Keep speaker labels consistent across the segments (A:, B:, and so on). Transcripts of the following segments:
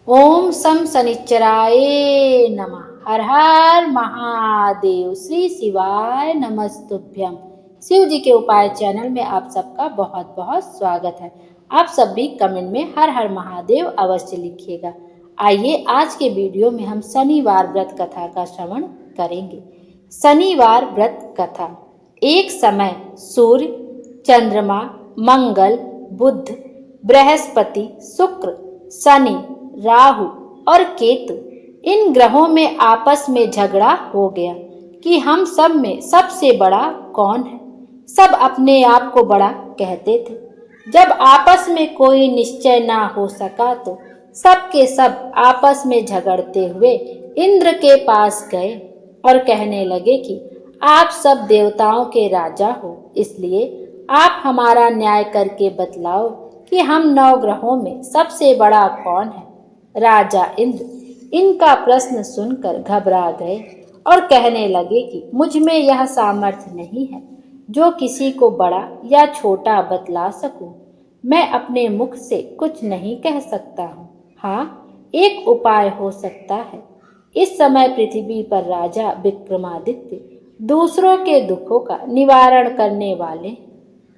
A: ओम सम शनिश्चराय नमः। हर हर महादेव। श्री शिवाय नमस्तुभ्यम। शिव जी के उपाय चैनल में आप सबका बहुत बहुत स्वागत है। आप सब भी कमेंट में हर हर महादेव अवश्य लिखिएगा। आइए आज के वीडियो में हम शनिवार व्रत कथा का श्रवण करेंगे। शनिवार व्रत कथा। एक समय सूर्य, चंद्रमा, मंगल, बुध, बृहस्पति, शुक्र, शनि, राहु और केतु इन ग्रहों में आपस में झगड़ा हो गया कि हम सब में सबसे बड़ा कौन है। सब अपने आप को बड़ा कहते थे। जब आपस में कोई निश्चय ना हो सका तो सब के सब आपस में झगड़ते हुए इंद्र के पास गए और कहने लगे कि आप सब देवताओं के राजा हो, इसलिए आप हमारा न्याय करके बतलाओ कि हम 9 ग्रहों में सबसे बड़ा कौन है। राजा इंद्र इनका प्रश्न सुनकर घबरा गए और कहने लगे कि मुझ में यह सामर्थ्य नहीं है जो किसी को बड़ा या छोटा बतला सकूं। मैं अपने मुख से कुछ नहीं कह सकता हूँ। हाँ, एक उपाय हो सकता है। इस समय पृथ्वी पर राजा विक्रमादित्य दूसरों के दुखों का निवारण करने वाले,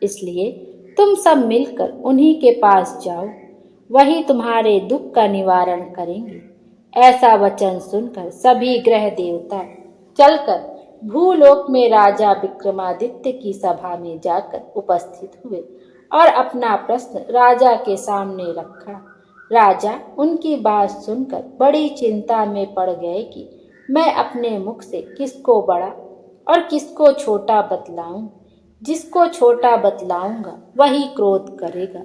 A: इसलिए तुम सब मिलकर उन्हीं के पास जाओ, वही तुम्हारे दुख का निवारण करेंगे। ऐसा वचन सुनकर सभी ग्रह देवता चलकर भूलोक में राजा विक्रमादित्य की सभा में जाकर उपस्थित हुए और अपना प्रश्न राजा के सामने रखा। राजा उनकी बात सुनकर बड़ी चिंता में पड़ गए कि मैं अपने मुख से किसको बड़ा और किसको छोटा बतलाऊं। जिसको छोटा बतलाऊंगा वही क्रोध करेगा।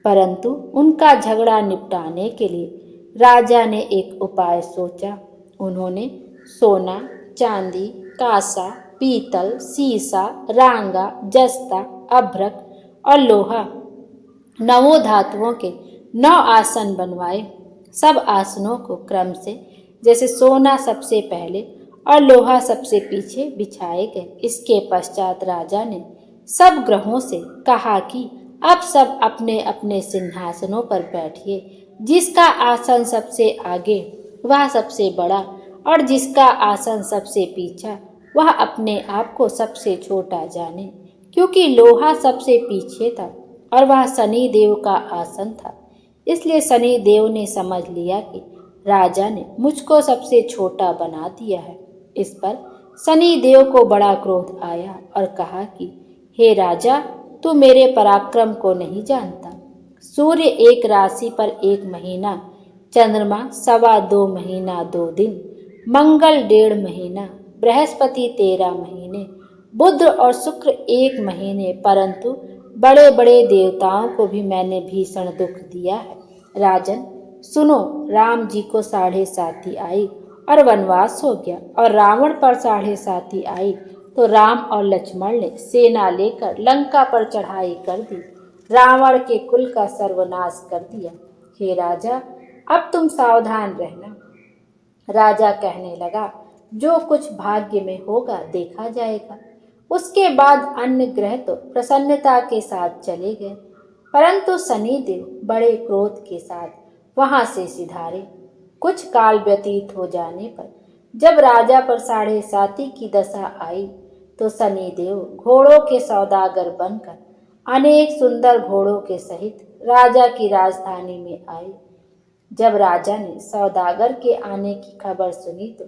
A: परंतु उनका झगड़ा निपटाने के लिए राजा ने एक उपाय सोचा। उन्होंने सोना, चांदी, कांसा, पीतल, सीसा, रांगा, जस्ता, अभ्रक और लोहा 9 धातुओं के 9 आसन बनवाए। सब आसनों को क्रम से, जैसे सोना सबसे पहले और लोहा सबसे पीछे बिछाए गए। इसके पश्चात राजा ने सब ग्रहों से कहा कि अब सब अपने अपने सिंहासनों पर बैठिए। जिसका आसन सबसे आगे वह सबसे बड़ा और जिसका आसन सबसे पीछा वह अपने आप को सबसे छोटा जाने। क्योंकि लोहा सबसे पीछे था और वह शनि देव का आसन था, इसलिए शनि देव ने समझ लिया कि राजा ने मुझको सबसे छोटा बना दिया है। इस पर शनि देव को बड़ा क्रोध आया और कहा कि हे राजा, तू मेरे पराक्रम को नहीं जानता। सूर्य एक राशि पर 1 महीना, चंद्रमा 2.25 महीना 2 दिन, मंगल 1.5 महीना, बृहस्पति 13 महीने, बुध और शुक्र 1 महीने, परंतु बड़े बड़े देवताओं को भी मैंने भीषण दुख दिया है। राजन सुनो, राम जी को 7.5 आई और वनवास हो गया, और रावण पर 7.5 आई तो राम और लक्ष्मण ने सेना लेकर लंका पर चढ़ाई कर दी, रावण के कुल का सर्वनाश कर दिया। हे राजा, अब तुम सावधान रहना। राजा कहने लगा, जो कुछ भाग्य में होगा देखा जाएगा। उसके बाद अन्य ग्रह तो प्रसन्नता के साथ चले गए, परंतु शनिदेव बड़े क्रोध के साथ वहां से सिधारे। कुछ काल व्यतीत हो जाने पर जब राजा पर 7.5 की दशा आई तो शनिदेव घोड़ों के सौदागर बनकर अनेक सुंदर घोड़ों के सहित राजा की राजधानी में आए। जब राजा ने सौदागर के आने की खबर सुनी तो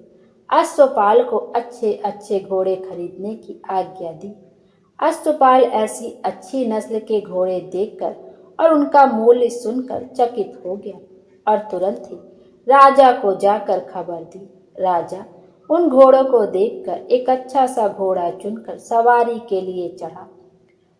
A: अश्वपाल को अच्छे अच्छे घोड़े खरीदने की आज्ञा दी। अश्वपाल ऐसी अच्छी नस्ल के घोड़े देखकर और उनका मूल्य सुनकर चकित हो गया और तुरंत ही राजा को जाकर खबर दी। राजा उन घोड़ों को देखकर एक अच्छा सा घोड़ा चुनकर सवारी के लिए चढ़ा।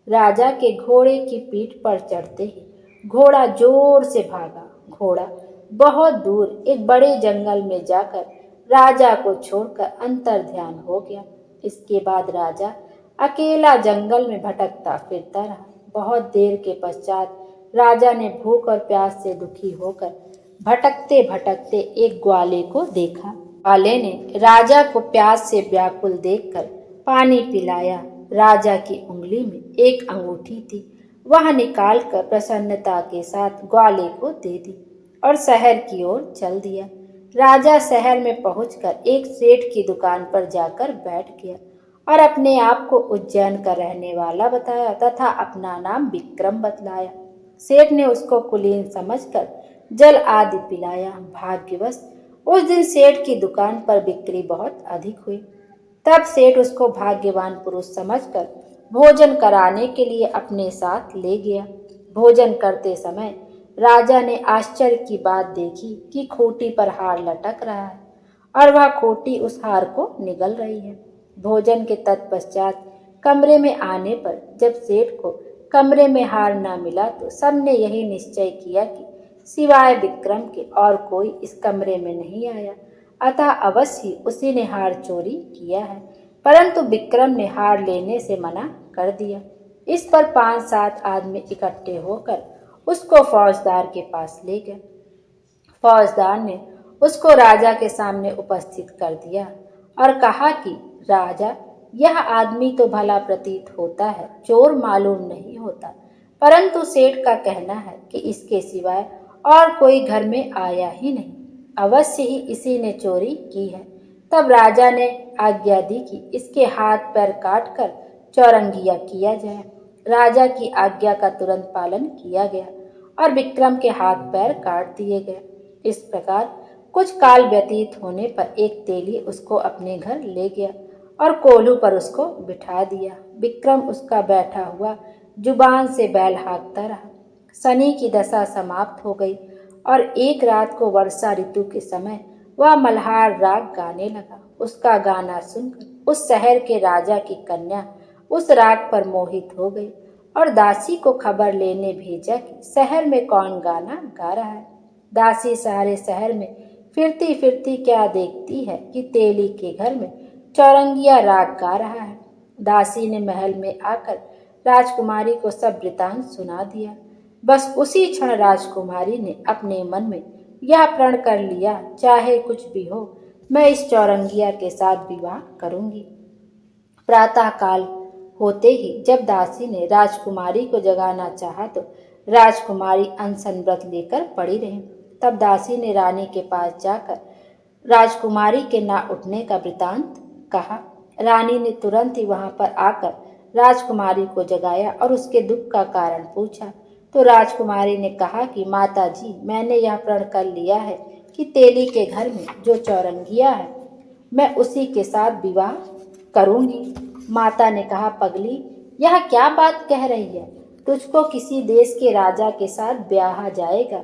A: राजा के घोड़े की पीठ पर चढ़ते ही घोड़ा जोर से भागा। घोड़ा बहुत दूर एक बड़े जंगल में जाकर राजा को छोड़कर अंतर ध्यान हो गया। इसके बाद राजा अकेला जंगल में भटकता फिरता रहा। बहुत देर के पश्चात राजा ने भूख और प्यास से दुखी होकर भटकते भटकते एक ग्वाले को देखा। ग्वाले ने राजा को प्यास से व्याकुल देखकर पानी पिलाया। राजा की उंगली में एक अंगूठी थी, वह निकालकर प्रसन्नता के साथ ग्वाले को दे दी। और शहर की ओर चल दिया। राजा शहर में पहुंचकर एक सेठ की दुकान पर जाकर बैठ गया और अपने आप को उज्जैन का रहने वाला बताया तथा अपना नाम विक्रम बतलाया। सेठ ने उसको कुलीन समझकर जल आदि पिलाया। भाग्यवश उस दिन सेठ की दुकान पर बिक्री बहुत अधिक हुई। तब सेठ उसको भाग्यवान पुरुष समझकर भोजन कराने के लिए अपने साथ ले गया। भोजन करते समय राजा ने आश्चर्य की बात देखी कि खूंटी पर हार लटक रहा है और वह खूंटी उस हार को निगल रही है। भोजन के तत्पश्चात कमरे में आने पर जब सेठ को कमरे में हार न मिला तो सबने यही निश्चय किया कि सिवाय विक्रम के और कोई इस कमरे में नहीं आया, अतः अवश्य ही उसी ने हार चोरी किया है। परंतु विक्रम ने हार लेने से मना कर दिया। इस पर 5-7 आदमी इकट्ठे होकर उसको फौजदार के पास ले गए। फौजदार ने उसको राजा के सामने उपस्थित कर दिया और कहा कि राजा, यह आदमी तो भला प्रतीत होता है, चोर मालूम नहीं होता, परंतु सेठ का कहना है कि इसके सिवाय और कोई घर में आया ही नहीं, अवश्य ही इसी ने चोरी की है। तब राजा ने आज्ञा दी कि इसके हाथ पैर काटकर चौरंगिया किया जाए। राजा की आज्ञा का तुरंत पालन किया गया और विक्रम के हाथ पैर काट दिए गए। इस प्रकार कुछ काल व्यतीत होने पर एक तेली उसको अपने घर ले गया और कोल्हू पर उसको बिठा दिया। विक्रम उसका बैठा हुआ जुबान से बैल हाँकता रहा। शनि की दशा समाप्त हो गई और एक रात को वर्षा ऋतु के समय वह मल्हार राग गाने लगा। उसका गाना सुनकर उस शहर के राजा की कन्या उस राग पर मोहित हो गई और दासी को खबर लेने भेजा कि शहर में कौन गाना गा रहा है। दासी सारे शहर में फिरती फिरती क्या देखती है कि तेली के घर में चौरंगिया राग गा रहा है। दासी ने महल में आकर राजकुमारी को सब वृतांत सुना दिया। बस उसी क्षण राजकुमारी ने अपने मन में यह प्रण कर लिया, चाहे कुछ भी हो, मैं इस चौरंगिया के साथ विवाह करूंगी। प्रातः काल होते ही जब दासी ने राजकुमारी को जगाना चाहा तो राजकुमारी अनशन व्रत लेकर पड़ी रही। तब दासी ने रानी के पास जाकर राजकुमारी के ना उठने का वृतांत कहा। रानी ने तुरंत ही वहां पर आकर राजकुमारी को जगाया और उसके दुख का कारण पूछा। तो राजकुमारी ने कहा कि माता जी, मैंने यह प्रण कर लिया है कि तेली के घर में जो चौरंगिया है मैं उसी के साथ विवाह करूंगी। माता ने कहा, पगली, यह क्या बात कह रही है? तुझको किसी देश के राजा के साथ ब्याहा जाएगा।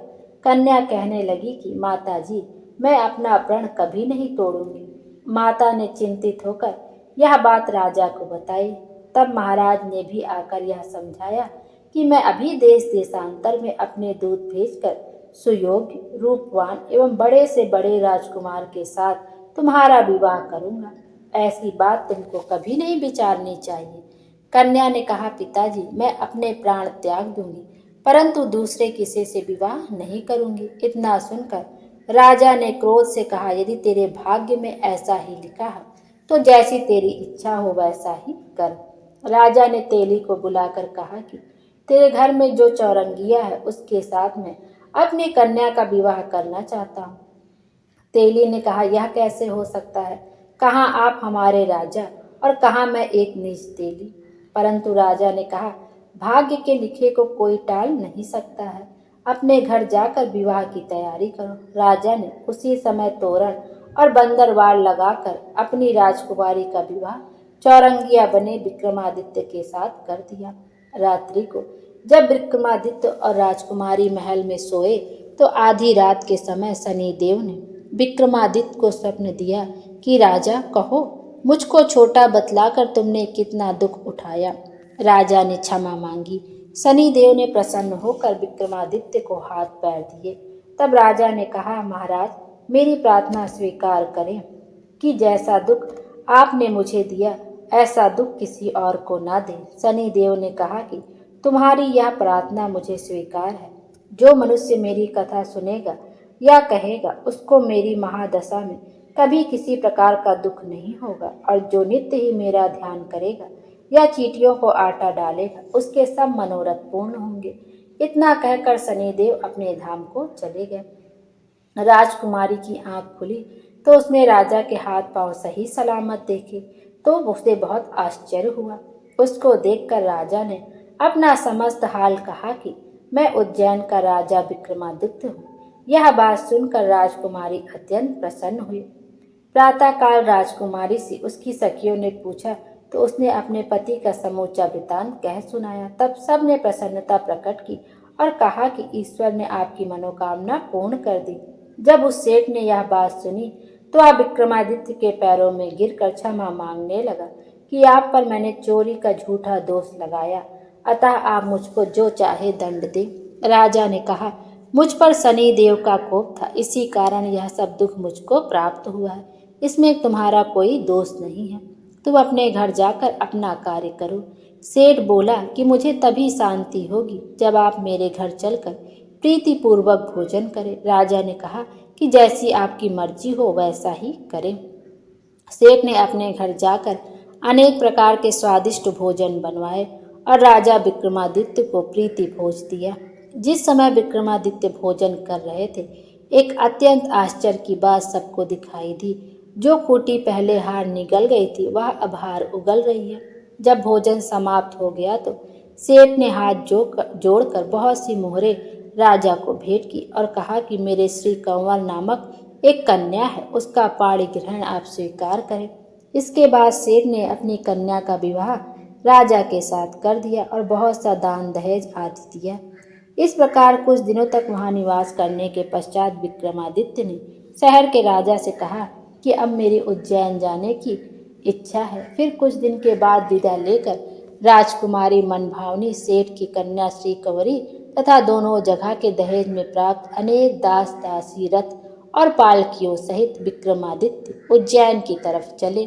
A: कन्या कहने लगी कि माता जी, मैं अपना प्रण कभी नहीं तोड़ूंगी। माता ने चिंतित होकर यह बात राजा को बताई। तब महाराज ने भी आकर यह समझाया कि मैं अभी देश देशांतर में अपने दूत भेजकर सुयोग्य, रूपवान एवं बड़े से बड़े राजकुमार के साथ तुम्हारा विवाह करूंगा। ऐसी बात तुमको कभी नहीं विचारनी चाहिए। कन्या ने कहा, पिताजी, मैं अपने प्राण त्याग दूंगी, परंतु दूसरे किसी से विवाह नहीं करूंगी। इतना सुनकर राजा ने क्रोध से कहा, यदि तेरे भाग्य में ऐसा ही लिखा है तो जैसी तेरी इच्छा हो वैसा ही कर। राजा ने तेली को बुलाकर कहा कि तेरे घर में जो चौरंगिया है उसके साथ में अपनी कन्या का विवाह करना चाहता हूँ। तेली ने कहा, यह कैसे हो सकता है? कहाँ आप हमारे राजा और कहाँ मैं एक नीच तेली। परंतु राजा ने कहा, भाग्य के लिखे को कोई टाल नहीं सकता है। अपने घर जाकर विवाह की तैयारी करो। राजा ने उसी समय तोरण और बंदरवाल लगाकर अपनी राजकुमारी का विवाह चौरंगिया बने विक्रमादित्य के साथ कर दिया। रात्रि को जब विक्रमादित्य और राजकुमारी महल में सोए तो आधी रात के समय शनिदेव ने विक्रमादित्य को स्वप्न दिया कि राजा, कहो, मुझको छोटा बतलाकर तुमने कितना दुख उठाया। राजा ने क्षमा मांगी। शनिदेव ने प्रसन्न होकर विक्रमादित्य को हाथ पैर दिए। तब राजा ने कहा, महाराज, मेरी प्रार्थना स्वीकार करें कि जैसा दुख आपने मुझे दिया ऐसा दुख किसी और को ना दें। शनिदेव ने कहा कि तुम्हारी यह प्रार्थना मुझे स्वीकार है। जो मनुष्य मेरी कथा सुनेगा या कहेगा उसको मेरी महादशा में कभी किसी प्रकार का दुख नहीं होगा और जो नित्य ही मेरा ध्यान करेगा या चींटियों को आटा डालेगा उसके सब मनोरथ पूर्ण होंगे। इतना कहकर शनिदेव अपने धाम को चले गए। राजकुमारी की आंख खुली तो उसने राजा के हाथ पांव सही सलामत देखे तो उसे बहुत आश्चर्य हुआ। उसको देखकर राजा ने अपना समस्त हाल कहा कि मैं उज्जैन का राजा विक्रमादित्य हूँ। यह बात सुनकर राजकुमारी अत्यंत प्रसन्न हुई। प्रातःकाल राजकुमारी से उसकी सखियों ने पूछा तो उसने अपने पति का समूचा वृतांत कह सुनाया। तब सब ने प्रसन्नता प्रकट की और कहा कि ईश्वर ने आपकी मनोकामना पूर्ण कर दी। जब उस सेठ ने यह बात सुनी तो वह विक्रमादित्य के पैरों में गिरकर क्षमा मांगने लगा कि आप पर मैंने चोरी का झूठा दोष लगाया, अतः आप मुझको जो चाहे दंड दे। राजा ने कहा, मुझ पर शनि देव का कोप था, इसी कारण यह सब दुख मुझको प्राप्त हुआ है। इसमें तुम्हारा कोई दोष नहीं है। तुम अपने घर जाकर अपना कार्य करो। सेठ बोला कि मुझे तभी शांति होगी जब आप मेरे घर चलकर प्रीतिपूर्वक भोजन करें। राजा ने कहा कि जैसी आपकी मर्जी हो वैसा ही करें। सेठ ने अपने घर जाकर अनेक प्रकार के स्वादिष्ट भोजन बनवाए और राजा विक्रमादित्य को प्रीति भोज दिया। जिस समय विक्रमादित्य भोजन कर रहे थे, एक अत्यंत आश्चर्य की बात सबको दिखाई दी। जो खूंटी पहले हार निगल गई थी वह अब हार उगल रही है। जब भोजन समाप्त हो गया तो सेठ ने हाथ जोड़कर बहुत सी मोहरें राजा को भेंट की और कहा कि मेरे श्री कंवर नामक एक कन्या है, उसका पाणी ग्रहण आप स्वीकार करें। इसके बाद सेठ ने अपनी कन्या का विवाह राजा के साथ कर दिया और बहुत सा दान दहेज आदि दिया। इस प्रकार कुछ दिनों तक वहां निवास करने के पश्चात विक्रमादित्य ने शहर के राजा से कहा कि अब मेरी उज्जैन जाने की इच्छा है। फिर कुछ दिन के बाद विदा लेकर राजकुमारी मनभावनी सेठ की कन्या श्री कंवरी तथा दोनों जगह के दहेज में प्राप्त अनेक दास दासी रथ और पालकियों सहित विक्रमादित्य उज्जैन की तरफ चले।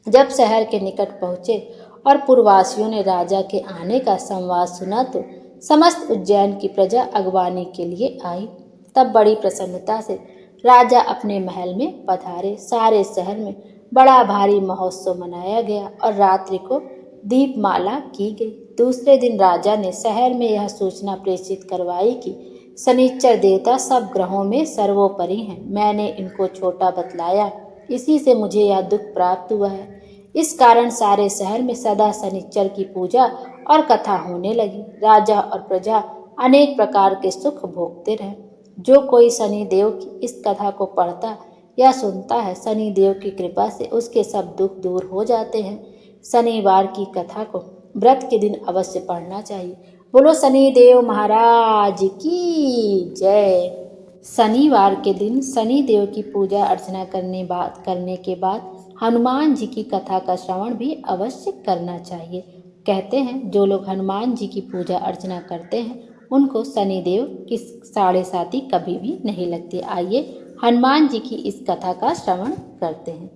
A: जब शहर के निकट पहुंचे और पुरवासियों ने राजा के आने का संवाद सुना तो समस्त उज्जैन की प्रजा अगवानी के लिए आई। तब बड़ी प्रसन्नता से राजा अपने महल में पधारे। सारे शहर में बड़ा भारी महोत्सव मनाया गया और रात्रि को दीपमाला की गई। दूसरे दिन राजा ने शहर में यह सूचना प्रेषित करवाई कि शनिश्चर देवता सब ग्रहों में सर्वोपरि हैं। मैंने इनको छोटा बतलाया, इसी से मुझे यह दुख प्राप्त हुआ है। इस कारण सारे शहर में सदा शनिश्चर की पूजा और कथा होने लगी। राजा और प्रजा अनेक प्रकार के सुख भोगते रहे। जो कोई शनि देव की इस कथा को पढ़ता या सुनता है, शनि देव की कृपा से उसके सब दुख दूर हो जाते हैं। शनिवार की कथा को व्रत के दिन अवश्य पढ़ना चाहिए। बोलो शनि देव महाराज की जय। शनिवार के दिन शनि देव की पूजा अर्चना करने के बाद हनुमान जी की कथा का श्रवण भी अवश्य करना चाहिए। कहते हैं जो लोग हनुमान जी की पूजा अर्चना करते हैं उनको शनिदेव की साढ़े साती कभी भी नहीं लगती। आइए हनुमान जी की इस कथा का श्रवण करते हैं।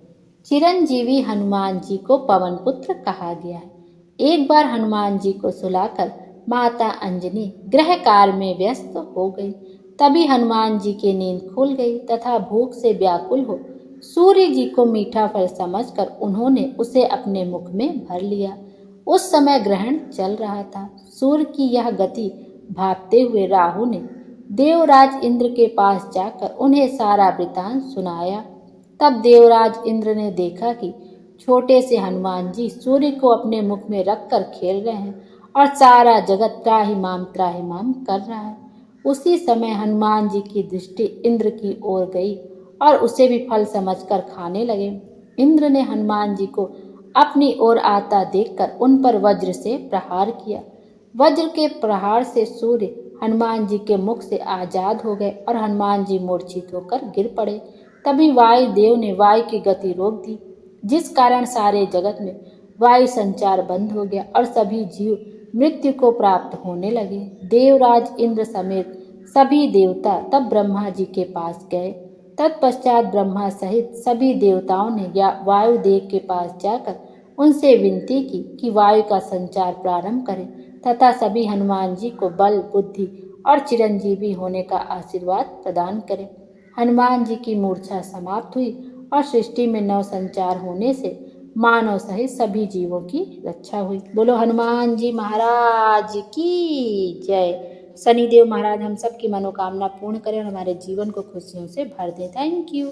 A: चिरंजीवी हनुमान जी को पवन पुत्र कहा गया है। एक बार हनुमान जी को सुलाकर माता अंजनी गृह कार्य में व्यस्त हो गई। तभी हनुमान जी की नींद खुल गई तथा भूख से व्याकुल हो सूर्य जी को मीठा फल समझकर उन्होंने उसे अपने मुख में भर लिया। उस समय ग्रहण चल रहा था। सूर्य की यह गति भापते हुए राहु ने देवराज इंद्र के पास जाकर उन्हें सारा वृतांत सुनाया। तब देवराज इंद्र ने देखा कि छोटे से हनुमान जी सूर्य को अपने मुख में रखकर खेल रहे हैं और सारा जगत त्राहिमाम त्राहिमाम कर रहा है। उसी समय हनुमान जी की दृष्टि इंद्र की ओर गई और उसे भी फल समझकर खाने लगे। इंद्र ने हनुमान जी को अपनी ओर आता देखकर उन पर वज्र से प्रहार किया। वज्र के प्रहार से सूर्य हनुमान जी के मुख से आजाद हो गए और हनुमान जी मूर्छित होकर गिर पड़े। तभी वायु देव ने वायु की गति रोक दी, जिस कारण सारे जगत में वायु संचार बंद हो गया और सभी जीव मृत्यु को प्राप्त होने लगे। देवराज इंद्र समेत सभी देवता तब ब्रह्मा जी के पास गए। तत्पश्चात ब्रह्मा सहित सभी देवताओं ने वायुदेव के पास जाकर उनसे विनती की कि वायु का संचार प्रारंभ करें तथा सभी हनुमान जी को बल, बुद्धि और चिरंजीवी होने का आशीर्वाद प्रदान करें। हनुमान जी की मूर्छा समाप्त हुई और सृष्टि में नव संचार होने से मानव सहित सभी जीवों की रक्षा हुई। बोलो हनुमान जी महाराज की जय। शनिदेव महाराज हम सब की मनोकामना पूर्ण करें और हमारे जीवन को खुशियों से भर दें। Thank you.